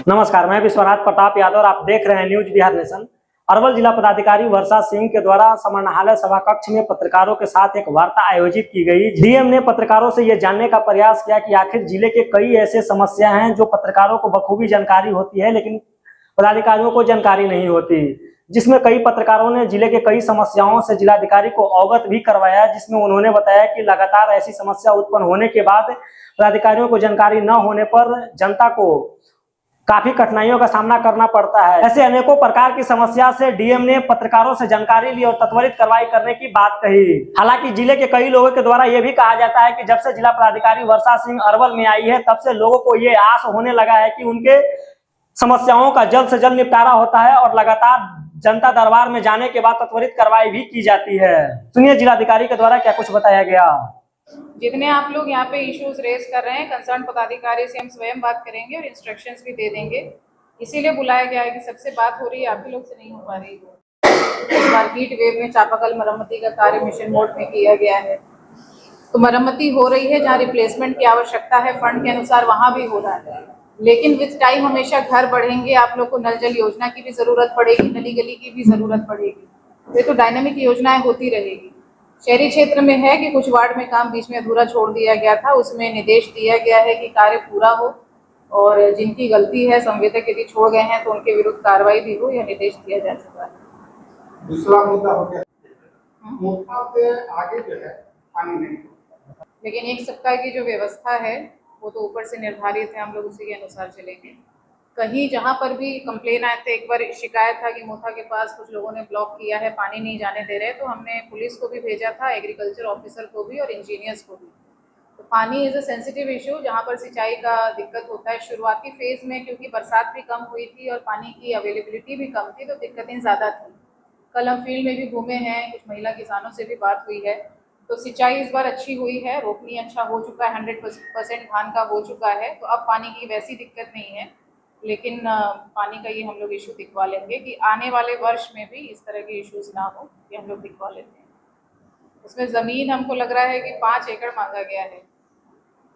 नमस्कार, मैं विश्वनाथ प्रताप यादव और आप देख रहे हैं न्यूज बिहार नेशन। अरवल जिला पदाधिकारी वर्षा सिंह के द्वारा समाहरणालय सभा कक्ष में पत्रकारों के साथ एक वार्ता आयोजित की गई। डीएम ने पत्रकारों से यह जानने का प्रयास किया कि आखिर जिले के कई ऐसे समस्या हैं जो पत्रकारों को बखूबी जानकारी होती है लेकिन पदाधिकारियों को जानकारी नहीं होती, जिसमें कई पत्रकारों ने जिले के कई समस्याओं से जिलाधिकारी को अवगत भी करवाया, जिसमें उन्होंने बताया कि लगातार ऐसी समस्या उत्पन्न होने के बाद पदाधिकारियों को जानकारी न होने पर जनता को काफी कठिनाइयों का सामना करना पड़ता है। ऐसे अनेकों प्रकार की समस्या से डीएम ने पत्रकारों से जानकारी ली और त्वरित कार्रवाई करने की बात कही। हालांकि जिले के कई लोगों के द्वारा यह भी कहा जाता है कि जब से जिला पदाधिकारी वर्षा सिंह अरवल में आई है तब से लोगों को ये आस होने लगा है कि उनके समस्याओं का जल्द से जल्द निपटारा होता है और लगातार जनता दरबार में जाने के बाद त्वरित कार्रवाई भी की जाती है। सुनिए जिलाधिकारी के द्वारा क्या कुछ बताया गया। जितने आप लोग यहाँ पे इश्यूज रेज कर रहे हैं, कंसर्न पदाधिकारी से हम स्वयं बात करेंगे और इंस्ट्रक्शंस भी दे देंगे। इसीलिए बुलाया गया है कि सबसे बात हो रही है, आप ही लोग से नहीं हो पा रही है। इस बार हीट वेव में चापाकल मरम्मती का कार्य मिशन मोड में किया गया है, तो मरम्मती हो रही है। जहाँ रिप्लेसमेंट की आवश्यकता है फंड के अनुसार वहाँ भी हो रहा है, लेकिन विद टाइम हमेशा घर बढ़ेंगे। आप लोग को नल जल योजना की भी जरूरत पड़ेगी, नली गली की भी जरूरत पड़ेगी। ये तो डायनामिक योजनाएं होती रहेगी। शहरी क्षेत्र में है कि कुछ वार्ड में काम बीच में अधूरा छोड़ दिया गया था, उसमें निर्देश दिया गया है कि कार्य पूरा हो और जिनकी गलती है संवेदक यदि छोड़ गए हैं तो उनके विरुद्ध कार्रवाई भी हो, यह निर्देश दिया जा चुका है। दूसरा मुद्दा हो गया मुद्दा से आगे जो है पानी नहीं, लेकिन एक सप्ताह की जो व्यवस्था है वो तो ऊपर से निर्धारित है, हम लोग उसी के अनुसार चलेंगे। कहीं जहाँ पर भी कंप्लेन आए थे, एक बार शिकायत था कि मोथा के पास कुछ लोगों ने ब्लॉक किया है, पानी नहीं जाने दे रहे, तो हमने पुलिस को भी भेजा था, एग्रीकल्चर ऑफिसर को भी और इंजीनियर्स को भी। तो पानी इज़ अ सेंसिटिव इशू, जहाँ पर सिंचाई का दिक्कत होता है। शुरुआती फेज़ में क्योंकि बरसात भी कम हुई थी और पानी की अवेलेबिलिटी भी कम थी, तो दिक्कतें ज़्यादा थी। कल हम फील्ड में भी घूमे हैं, कुछ महिला किसानों से भी बात हुई है, तो सिंचाई इस बार अच्छी हुई है, रोपनी अच्छा हो चुका है, 100% धान का हो चुका है, तो अब पानी की वैसी दिक्कत नहीं है। लेकिन पानी का ये हम लोग इशू दिखवा लेंगे कि आने वाले वर्ष में भी इस तरह के इश्यूज ना हो, ये हम लोग दिखवा लेते हैं। उसमें ज़मीन हमको लग रहा है कि 5 एकड़ मांगा गया है,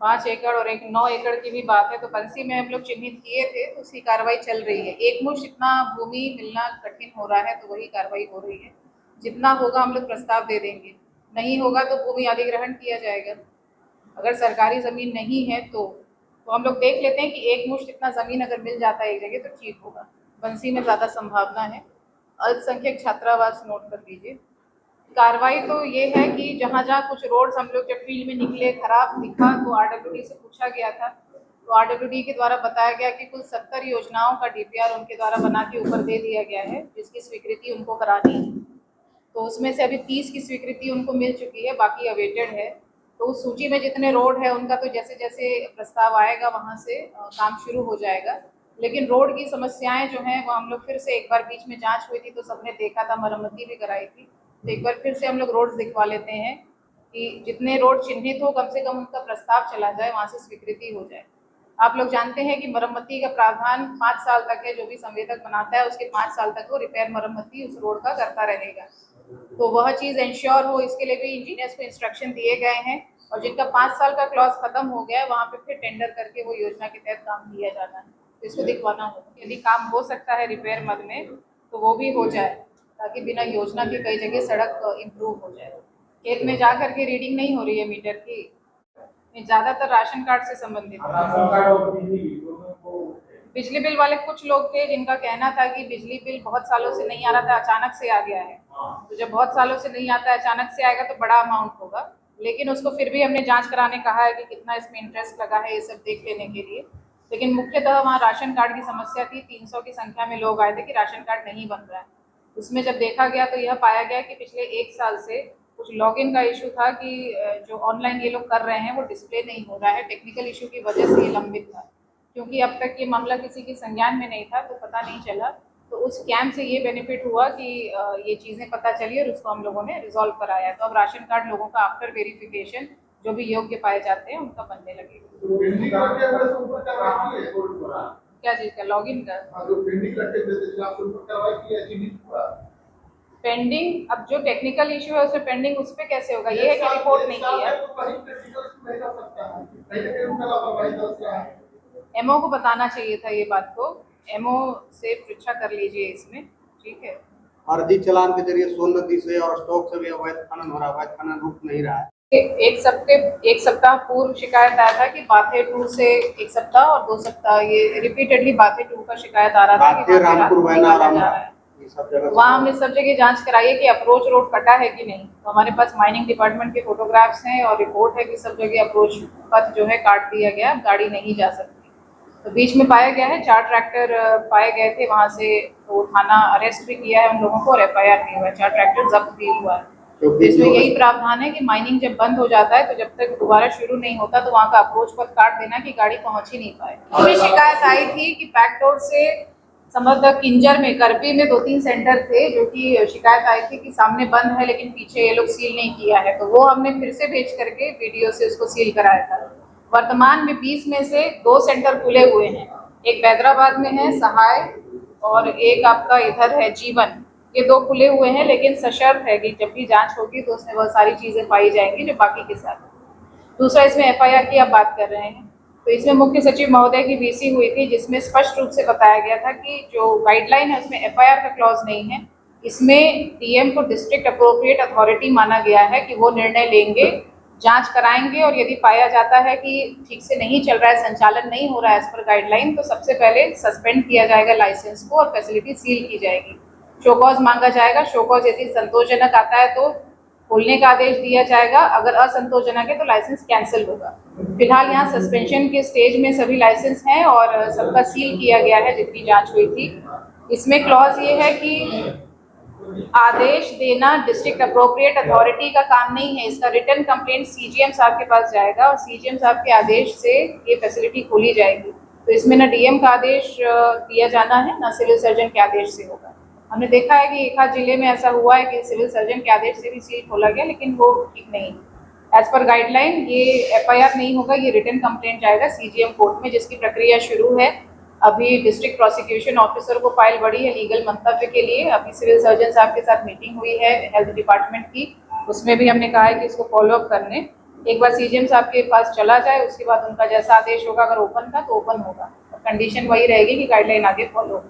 5 एकड़ और एक 9 एकड़ की भी बात है। तो बंसी में हम लोग चिन्हित किए थे, तो उसकी कार्रवाई चल रही है। एक मुश्त इतना भूमि मिलना कठिन हो रहा है, तो वही कार्रवाई हो रही है। जितना होगा हम लोग प्रस्ताव दे देंगे, नहीं होगा तो भूमि अधिग्रहण किया जाएगा। अगर सरकारी ज़मीन नहीं है तो हम लोग देख लेते हैं कि एक मुश्त इतना ज़मीन अगर मिल जाता है एक जगह तो ठीक होगा। बंसी में ज़्यादा संभावना है। अल्पसंख्यक छात्रावास नोट कर लीजिए। कार्रवाई तो ये है कि जहाँ जहाँ कुछ रोड्स हम लोग जब फील्ड में निकले खराब दिखा तो आरडब्ल्यूडी से पूछा गया था, तो आरडब्ल्यूडी के द्वारा बताया गया कि कुल 70 योजनाओं का डीपीआर उनके द्वारा बना के ऊपर दे दिया गया है, जिसकी स्वीकृति उनको करानी है। तो उसमें से अभी 30 की स्वीकृति उनको मिल चुकी है, बाकी अवेटेड है। तो उस सूची में जितने रोड है उनका तो जैसे जैसे प्रस्ताव आएगा वहाँ से काम शुरू हो जाएगा। लेकिन रोड की समस्याएं जो हैं वो हम लोग फिर से एक बार बीच में जांच हुई थी तो सबने देखा था, मरम्मती भी कराई थी, तो एक बार फिर से हम लोग रोड्स दिखवा लेते हैं कि जितने रोड चिन्हित हो कम से कम उनका प्रस्ताव चला जाए, वहाँ से स्वीकृति हो जाए। आप लोग जानते हैं कि मरम्मती का प्रावधान 5 साल तक है, जो भी संवेदक बनाता है उसके 5 साल तक वो रिपेयर मरम्मती उस रोड का करता रहेगा। तो वह चीज़ इंश्योर हो, इसके लिए भी इंजीनियर्स को इंस्ट्रक्शन दिए गए हैं। और जिनका 5 साल का क्लॉज खत्म हो गया है वहाँ पे फिर टेंडर करके वो योजना के तहत काम किया जाना है, तो इसको दिखवाना होगा। यदि काम हो सकता है रिपेयर मद में तो वो भी हो जाए, ताकि बिना योजना के कई जगह सड़क इम्प्रूव हो जाए। खेत में जा करके रीडिंग नहीं हो रही है मीटर की, ज़्यादातर राशन कार्ड से संबंधित बिजली बिल वाले कुछ लोग थे जिनका कहना था कि बिजली बिल बहुत सालों से नहीं आ रहा था, अचानक से आ गया है। तो जब बहुत सालों से नहीं आता है, अचानक से आएगा तो बड़ा अमाउंट होगा, लेकिन उसको फिर भी हमने जांच कराने कहा है कि कितना इसमें इंटरेस्ट लगा है, ये सब देख लेने के लिए। लेकिन मुख्यतः वहाँ राशन कार्ड की समस्या थी, 300 की संख्या में लोग आए थे कि राशन कार्ड नहीं बन रहा है। उसमें जब देखा गया तो यह पाया गया कि पिछले 1 साल से कुछ लॉगिन का इशू था कि जो ऑनलाइन ये लोग कर रहे हैं वो डिस्प्ले नहीं हो रहा है। टेक्निकल इशू की वजह से ये लंबित था, क्योंकि अब तक ये मामला किसी के संज्ञान में नहीं था तो पता नहीं चला। तो उस कैंप से ये बेनिफिट हुआ कि ये चीज़ें पता चली और उसको हम लोगों ने रिजॉल्व कराया। तो अब राशन कार्ड लोगों का आफ्टर वेरिफिकेशन जो भी योग्य पाए जाते हैं उनका बनने लगेगा। क्या चीज़ का लॉगिन का पेंडिंग, अब जो टेक्निकल इशू है उसमें पेंडिंग उस पर कैसे होगा? ये है कि रिपोर्ट नहीं की है। एमओ को बताना चाहिए था ये बात को, एमओ से परीक्षा कर लीजिए इसमें, ठीक है। फर्जी चालान के जरिए सोन नदी से और स्टॉक से भी अवैध खनन हो रहा है, अवैध खनन रुक नहीं रहा है। एक सप्ताह पूर्व शिकायत आया था कि बाथे 2 से 1 सप्ताह और 2 सप्ताह ये रिपीटेडली बाथे 2 का शिकायत आ रहा था कि वहाँ पे रामपुर रास्ता निकाला जा रहा है। ये सब जगह वहाँ हमने सब जगह जांच कराई है कि अप्रोच रोड कटा है कि नहीं। तो हमारे पास माइनिंग डिपार्टमेंट के फोटोग्राफ्स हैं और रिपोर्ट है कि सब जगह अप्रोच पथ जो है काट दिया गया, गाड़ी नहीं जा सकती। तो बीच में पाया गया है 4 ट्रैक्टर पाए गए थे वहाँ से, तो थाना अरेस्ट भी किया है उन लोगों को और FIR भी हुआ है, 4 ट्रैक्टर जब्त भी हुआ है। तो इसमें यही प्रावधान है कि माइनिंग जब बंद हो जाता है तो जब तक दोबारा शुरू नहीं होता तो वहाँ का अप्रोच पथ काट देना कि गाड़ी पहुंच ही नहीं पाए। हमें शिकायत आई थी कि बैक डोर से संभवतः किंजर में, करबी में 2-3 सेंटर थे जो कि शिकायत आई थी कि सामने बंद है लेकिन पीछे ये लोग सील नहीं किया है, तो वो हमने फिर से भेज करके वीडियो से उसको सील कराया था। वर्तमान में 20 में से 2 सेंटर खुले हुए हैं, एक हैदराबाद में है सहाय और एक आपका इधर है जीवन। ये 2 खुले हुए हैं लेकिन सशर्त है कि जब भी जांच होगी तो उसमें बहुत सारी चीजें पाई जाएंगी जो बाकी के साथ। दूसरा, इसमें FIR की आप बात कर रहे हैं, तो इसमें मुख्य सचिव महोदय की VC हुई थी जिसमें स्पष्ट रूप से बताया गया था कि जो गाइडलाइन है उसमें FIR का क्लॉज नहीं है। इसमें DM को डिस्ट्रिक्ट अप्रोप्रिएट अथॉरिटी माना गया है कि वो निर्णय लेंगे, जांच कराएंगे और यदि पाया जाता है कि ठीक से नहीं चल रहा है, संचालन नहीं हो रहा है एज पर गाइडलाइन, तो सबसे पहले सस्पेंड किया जाएगा लाइसेंस को और फैसिलिटी सील की जाएगी। शोकॉज मांगा जाएगा, शोकॉज यदि संतोषजनक आता है तो खोलने का आदेश दिया जाएगा, अगर असंतोषजनक है तो लाइसेंस कैंसिल होगा। फिलहाल यहाँ सस्पेंशन के स्टेज में सभी लाइसेंस हैं और सबका सील किया गया है जितनी जांच हुई थी। इसमें क्लॉज ये है कि आदेश देना डिस्ट्रिक्ट अप्रोप्रिएट अथॉरिटी का काम नहीं है, इसका रिटर्न कंप्लेंट CGM साहब के पास जाएगा और CGM साहब के आदेश से ये फैसिलिटी खोली जाएगी। तो इसमें न DM का आदेश दिया जाना है न सिविल सर्जन के आदेश से होगा। हमने देखा है कि एक आध जिले में ऐसा हुआ है कि सिविल सर्जन के आदेश से भी सील खोला गया, लेकिन वो ठीक नहीं। एज पर गाइडलाइन ये FIR नहीं होगा, ये रिटर्न कंप्लेंट जाएगा CGM कोर्ट में, जिसकी प्रक्रिया शुरू है। अभी डिस्ट्रिक्ट प्रोसिक्यूशन ऑफिसर को फाइल बढ़ी है लीगल मंतव्य के लिए। अभी सिविल सर्जन साहब के साथ मीटिंग हुई है हेल्थ डिपार्टमेंट की, उसमें भी हमने कहा है कि इसको फॉलोअप करने। एक बार CGM साहब के पास चला जाए, उसके बाद उनका जैसा आदेश होगा, अगर ओपन का तो ओपन होगा, कंडीशन वही रहेगी कि गाइडलाइन आगे फॉलो हो।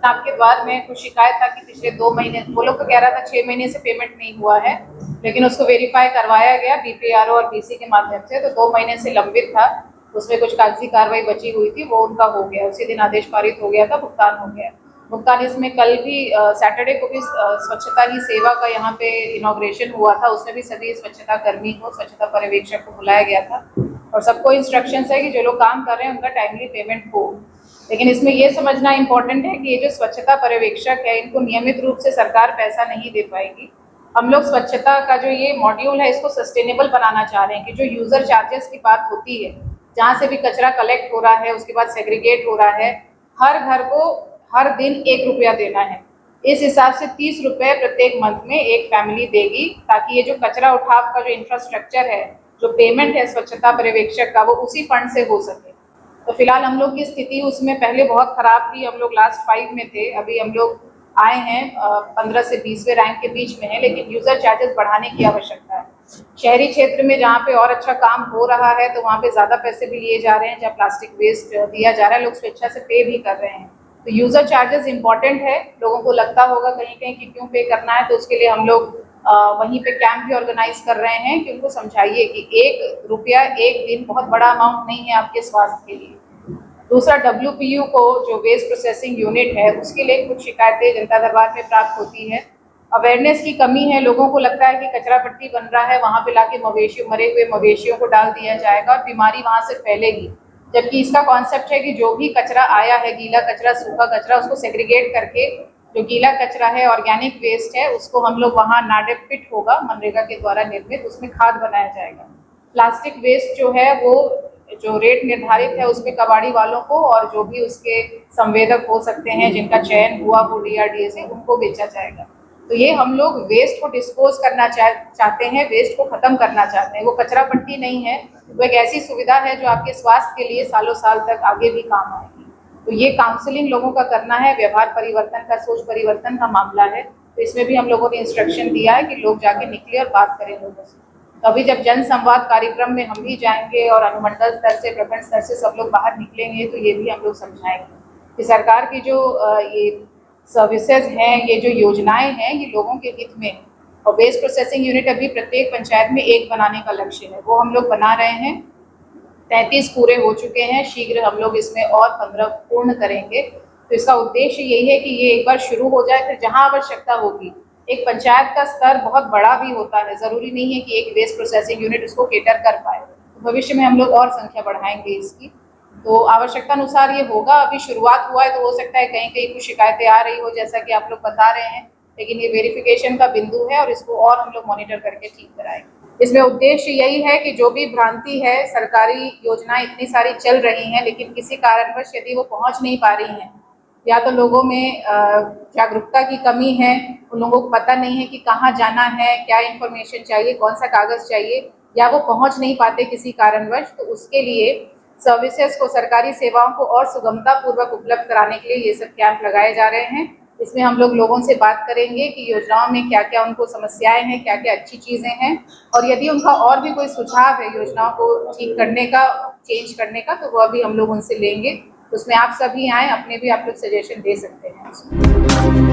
आपके द्वार में कुछ शिकायत था कि पिछले 2 महीने, वो लोग तो कह रहा था 6 महीने से पेमेंट नहीं हुआ है, लेकिन उसको वेरीफाई करवाया गया BPRO और BC के माध्यम से, तो 2 महीने से लंबित था, उसमें कुछ कागजी कार्रवाई बची हुई थी, वो उनका हो गया, उसी दिन आदेश पारित हो गया था, भुगतान हो गया। भुगतान इसमें कल भी सैटरडे को भी स्वच्छता ही सेवा का यहाँ पे इनॉग्रेशन हुआ था, उसमें भी सभी स्वच्छता कर्मी को, स्वच्छता पर्यवेक्षक को बुलाया गया था और सबको इंस्ट्रक्शंस है कि जो लोग काम कर रहे हैं उनका टाइमली पेमेंट हो। लेकिन इसमें ये समझना इम्पोर्टेंट है कि ये जो स्वच्छता पर्यवेक्षक है, इनको नियमित रूप से सरकार पैसा नहीं दे पाएगी। हम लोग स्वच्छता का जो ये मॉड्यूल है इसको सस्टेनेबल बनाना चाह रहे हैं कि जो यूजर चार्जेस की बात होती है, जहाँ से भी कचरा कलेक्ट हो रहा है उसके बाद सेग्रीगेट हो रहा है, हर घर को हर दिन 1 रुपया देना है। इस हिसाब से 30 रुपये प्रत्येक मंथ में एक फैमिली देगी, ताकि ये जो कचरा उठाव का जो इंफ्रास्ट्रक्चर है, जो पेमेंट है स्वच्छता पर्यवेक्षक का, वो उसी फंड से हो सके। तो फिलहाल हम लोग की स्थिति उसमें पहले बहुत खराब थी, हम लोग लास्ट 5 में थे, अभी हम लोग आए हैं 15 से 20वें रैंक के बीच में है, लेकिन यूजर चार्जेस बढ़ाने की आवश्यकता है। शहरी क्षेत्र में जहाँ पे और अच्छा काम हो रहा है तो वहाँ पे ज़्यादा पैसे भी लिए जा रहे हैं, जहाँ प्लास्टिक वेस्ट दिया जा रहा है, लोग स्वेच्छा से पे भी कर रहे हैं। तो यूजर चार्जेस इंपॉर्टेंट है, लोगों को लगता होगा कहीं कहीं कि क्यों पे करना है, तो उसके लिए हम लोग वहीं पे कैंप भी ऑर्गेनाइज कर रहे हैं कि उनको समझाइए कि 1 रुपया एक दिन बहुत बड़ा अमाउंट नहीं है आपके स्वास्थ्य के लिए। दूसरा, WPU को जो वेस्ट प्रोसेसिंग यूनिट है उसके लिए कुछ शिकायतें जनता दरबार में प्राप्त होती है। अवेयरनेस की कमी है, लोगों को लगता है कि कचरा पट्टी बन रहा है, वहाँ पे लाके मरे हुए मवेशियों को डाल दिया जाएगा और बीमारी वहाँ से फैलेगी, जबकि इसका कॉन्सेप्ट है कि जो भी कचरा आया है, गीला कचरा, सूखा कचरा, उसको सेग्रीगेट करके जो गीला कचरा है, ऑर्गेनिक वेस्ट है, उसको हम लोग वहाँ नाडेप पिट होगा मनरेगा के द्वारा निर्मित, उसमें खाद बनाया जाएगा। प्लास्टिक वेस्ट जो है वो जो रेट निर्धारित है उसमें कबाड़ी वालों को और जो भी उसके संवेदक हो सकते हैं जिनका चयन हुआ वो DRDA से, उनको बेचा जाएगा। तो ये हम लोग वेस्ट को डिस्पोज करना चाहते हैं, वेस्ट को खत्म करना चाहते हैं। वो कचरा पट्टी नहीं है, वो एक ऐसी सुविधा है जो आपके स्वास्थ्य के लिए सालों साल तक आगे भी काम आएगी। तो ये काउंसलिंग लोगों का करना है, व्यवहार परिवर्तन का, सोच परिवर्तन का मामला है। तो इसमें भी हम लोगों ने इंस्ट्रक्शन दिया है कि लोग जाके निकले और बात करें लोगों से। तो अभी जब जन संवाद कार्यक्रम में हम भी जाएंगे और अनुमंडल स्तर से, प्रखंड स्तर से सब लोग बाहर निकलेंगे, तो ये भी हम लोग समझाएंगे कि सरकार की जो ये सर्विसेज हैं, ये जो योजनाएं हैं, ये लोगों के हित में। और वेस्ट प्रोसेसिंग यूनिट अभी प्रत्येक पंचायत में एक बनाने का लक्ष्य है, वो हम लोग बना रहे हैं। 33 पूरे हो चुके हैं, शीघ्र हम लोग इसमें और 15 पूर्ण करेंगे। तो इसका उद्देश्य यही है कि ये एक बार शुरू हो जाए, फिर जहाँ आवश्यकता होगी, एक पंचायत का स्तर बहुत बड़ा भी होता है, ज़रूरी नहीं है कि एक वेस्ट प्रोसेसिंग यूनिट उसको केटर कर पाए। तो भविष्य में हम लोग और संख्या बढ़ाएंगे इसकी, तो आवश्यकता अनुसार ये होगा। अभी शुरुआत हुआ है, तो हो सकता है कहीं कहीं कुछ शिकायतें आ रही हो, जैसा कि आप लोग बता रहे हैं, लेकिन ये वेरिफिकेशन का बिंदु है और इसको और हम लोग मॉनिटर करके ठीक कराएंगे। इसमें उद्देश्य यही है कि जो भी भ्रांति है, सरकारी योजनाएं इतनी सारी चल रही हैं, लेकिन किसी कारणवश यदि वो पहुंच नहीं पा रही हैं, या तो लोगों में जागरूकता की कमी है, उन लोगों को पता नहीं है कि कहाँ जाना है, क्या इन्फॉर्मेशन चाहिए, कौन सा कागज़ चाहिए, या वो पहुंच नहीं पाते किसी कारणवश, तो उसके लिए सर्विसेज को, सरकारी सेवाओं को और सुगमता पूर्वक उपलब्ध कराने के लिए ये सब कैंप लगाए जा रहे हैं। इसमें हम लोग लोगों से बात करेंगे कि योजनाओं में क्या क्या उनको समस्याएं हैं, क्या क्या अच्छी चीज़ें हैं, और यदि उनका और भी कोई सुझाव है योजनाओं को ठीक करने का, चेंज करने का, तो वह भी हम लोग उनसे लेंगे। उसमें आप सभी आएँ, अपने भी आप लोग सजेशन दे सकते हैं।